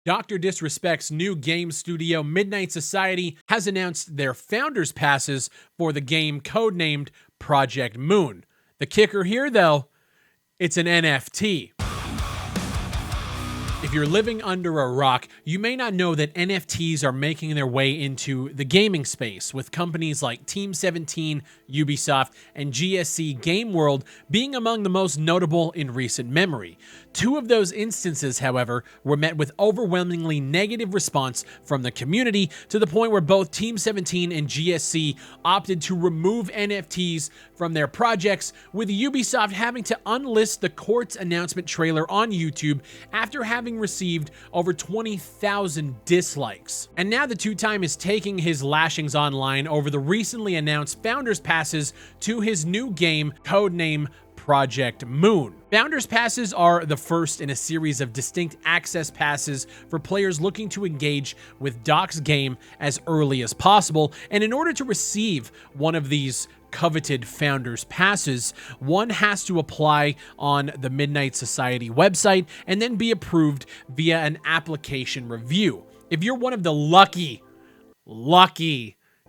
DrDisrespect's new game studio, Midnight Society, has announced their founders passes for the game codenamed Project Moon. The kicker here, though, it's an NFT. If you're living under a rock, you may not know that NFTs are making their way into the gaming space, with companies like Team 17, Ubisoft, and GSC Game World being among the most notable in recent memory. Two of those instances, however, were met with overwhelmingly negative response from the community, to the point where both Team 17 and GSC opted to remove NFTs from their projects, with Ubisoft having to unlist the court's announcement trailer on YouTube after having received over 20,000 dislikes. And now the two-time is taking his lashings online over the recently announced founders passes to his new game, codename Project Moon. Founders passes are the first in a series of distinct access passes for players looking to engage with Doc's game as early as possible, and in order to receive one of these coveted founders passes, one has to apply on the Midnight Society website and then be approved via an application review. If you're one of the lucky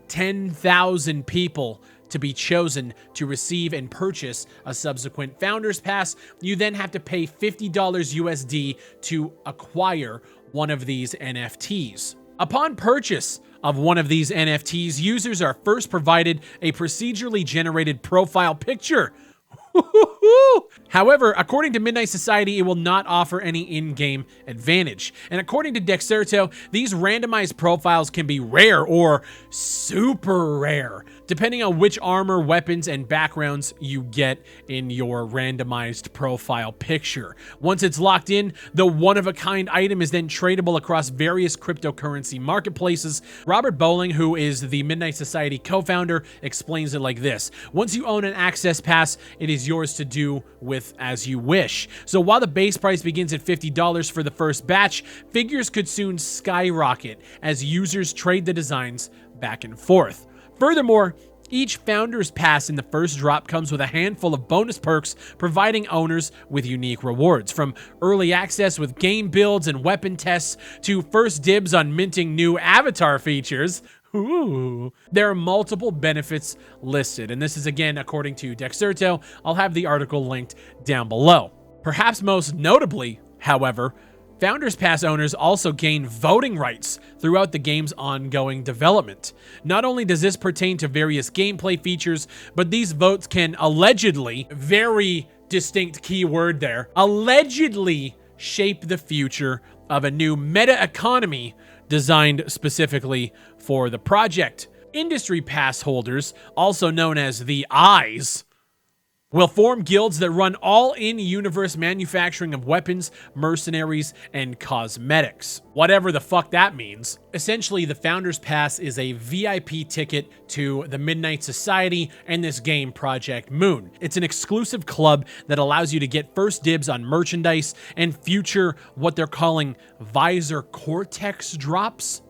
10,000 people to be chosen to receive and purchase a subsequent founders pass, you then have to pay $50 USD to acquire one of these NFTs. Upon purchase of one of these NFTs, users are first provided a procedurally generated profile picture. However, according to Midnight Society, it will not offer any in-game advantage. And according to Dexerto, these randomized profiles can be rare or super rare, depending on which armor, weapons, and backgrounds you get in your randomized profile picture. Once it's locked in, the one-of-a-kind item is then tradable across various cryptocurrency marketplaces. Robert Bowling, who is the Midnight Society co-founder, explains it like this: once you own an access pass, it is yours to do with as you wish. So while the base price begins at $50 for the first batch, figures could soon skyrocket as users trade the designs back and forth. Furthermore, each founder's pass in the first drop comes with a handful of bonus perks, providing owners with unique rewards, from early access with game builds and weapon tests to first dibs on minting new avatar features. Ooh. There are multiple benefits listed, and this is again according to Dexerto. I'll have the article linked down below. Perhaps most notably, however, Founders Pass owners also gain voting rights throughout the game's ongoing development. Not only does this pertain to various gameplay features, but these votes can allegedly, very distinct keyword there, allegedly shape the future of a new meta economy designed specifically for the project. Industry pass holders, also known as the Eyes, will form guilds that run all in-universe manufacturing of weapons, mercenaries, and cosmetics. Whatever the fuck that means. Essentially, the Founders Pass is a VIP ticket to the Midnight Society and this game, Project Moon. It's an exclusive club that allows you to get first dibs on merchandise and future what they're calling Visor Cortex drops.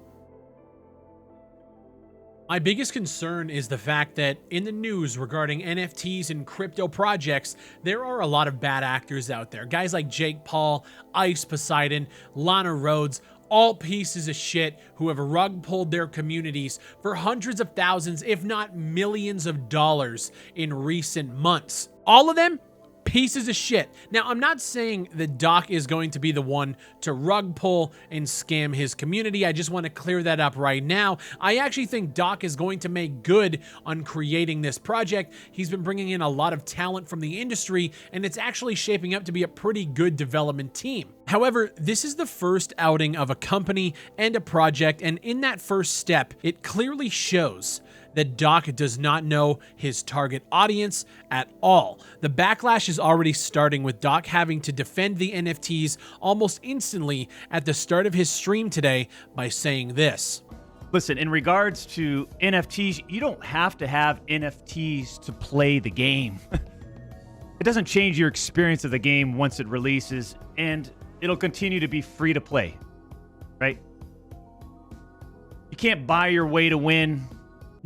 My biggest concern is the fact that in the news regarding NFTs and crypto projects, there are a lot of bad actors out there. Guys like Jake Paul, Ice Poseidon, Lana Rhodes, all pieces of shit who have rug pulled their communities for hundreds of thousands, if not millions of dollars in recent months. All of them pieces of shit. Now, I'm not saying that Doc is going to be the one to rug pull and scam his community. I just want to clear that up right now. I actually think Doc is going to make good on creating this project. He's been bringing in a lot of talent from the industry, and it's actually shaping up to be a pretty good development team. However, this is the first outing of a company and a project, and in that first step, it clearly shows that Doc does not know his target audience at all. The backlash is already starting, with Doc having to defend the NFTs almost instantly at the start of his stream today by saying this. Listen, in regards to NFTs, you don't have to have NFTs to play the game. It doesn't change your experience of the game once it releases, and it'll continue to be free to play, right? You can't buy your way to win.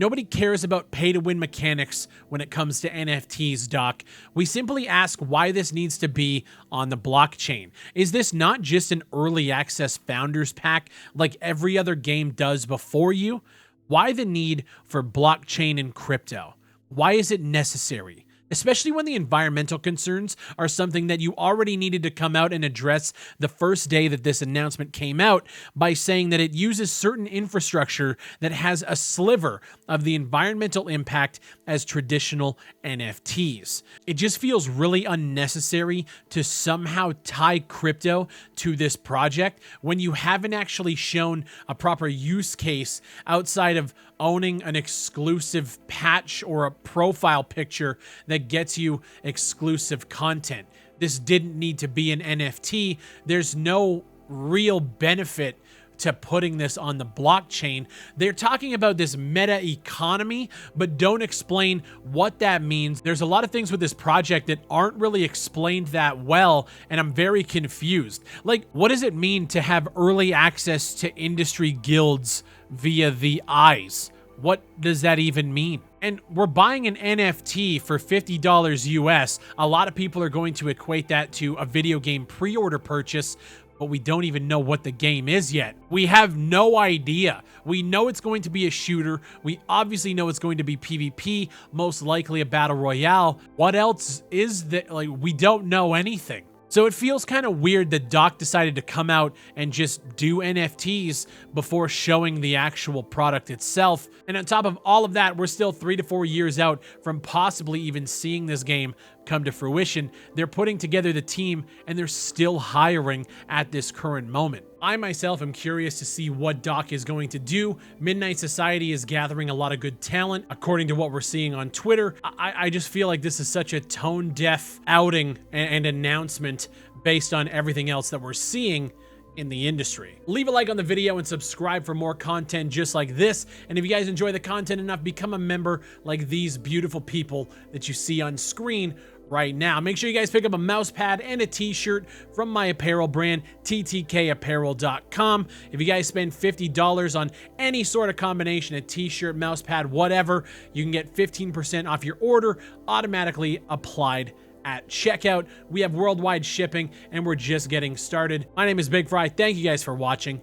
Nobody cares about pay-to-win mechanics when it comes to NFTs, Doc. We simply ask why this needs to be on the blockchain. Is this not just an early access founders pack like every other game does before you? Why the need for blockchain and crypto? Why is it necessary? Especially when the environmental concerns are something that you already needed to come out and address the first day that this announcement came out by saying that it uses certain infrastructure that has a sliver of the environmental impact as traditional NFTs. It just feels really unnecessary to somehow tie crypto to this project when you haven't actually shown a proper use case outside of owning an exclusive patch or a profile picture that gets you exclusive content. This didn't need to be an NFT. There's no real benefit to putting this on the blockchain. They're talking about this meta economy, but don't explain what that means. There's a lot of things with this project that aren't really explained that well, and I'm very confused. Like, what does it mean to have early access to industry guilds via the eyes? What does that even mean? And we're buying an NFT for $50 US. A lot of people are going to equate that to a video game pre-order purchase, but we don't even know what the game is yet. We have no idea. We know it's going to be a shooter. We obviously know it's going to be PvP, most likely a battle royale. What else is that? Like, we don't know anything. So it feels kind of weird that Doc decided to come out and just do NFTs before showing the actual product itself. And on top of all of that, we're still 3 to 4 years out from possibly even seeing this game come to fruition. They're putting together the team and they're still hiring at this current moment. I myself am curious to see what Doc is going to do. Midnight Society is gathering a lot of good talent, according to what we're seeing on Twitter. I just feel like this is such a tone-deaf outing and announcement based on everything else that we're seeing in the industry. Leave a like on the video and subscribe for more content just like this. And if you guys enjoy the content enough, become a member like these beautiful people that you see on screen right now. Make sure you guys pick up a mouse pad and a t-shirt from my apparel brand, ttkapparel.com. If you guys spend $50 on any sort of combination of t-shirt, mouse pad, whatever, you can get 15% off your order automatically applied at checkout. We have worldwide shipping and we're just getting started. My name is Big Fry. Thank you guys for watching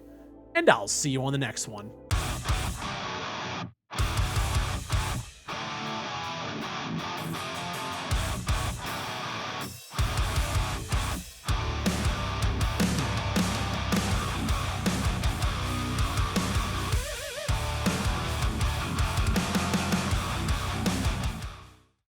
and I'll see you on the next one.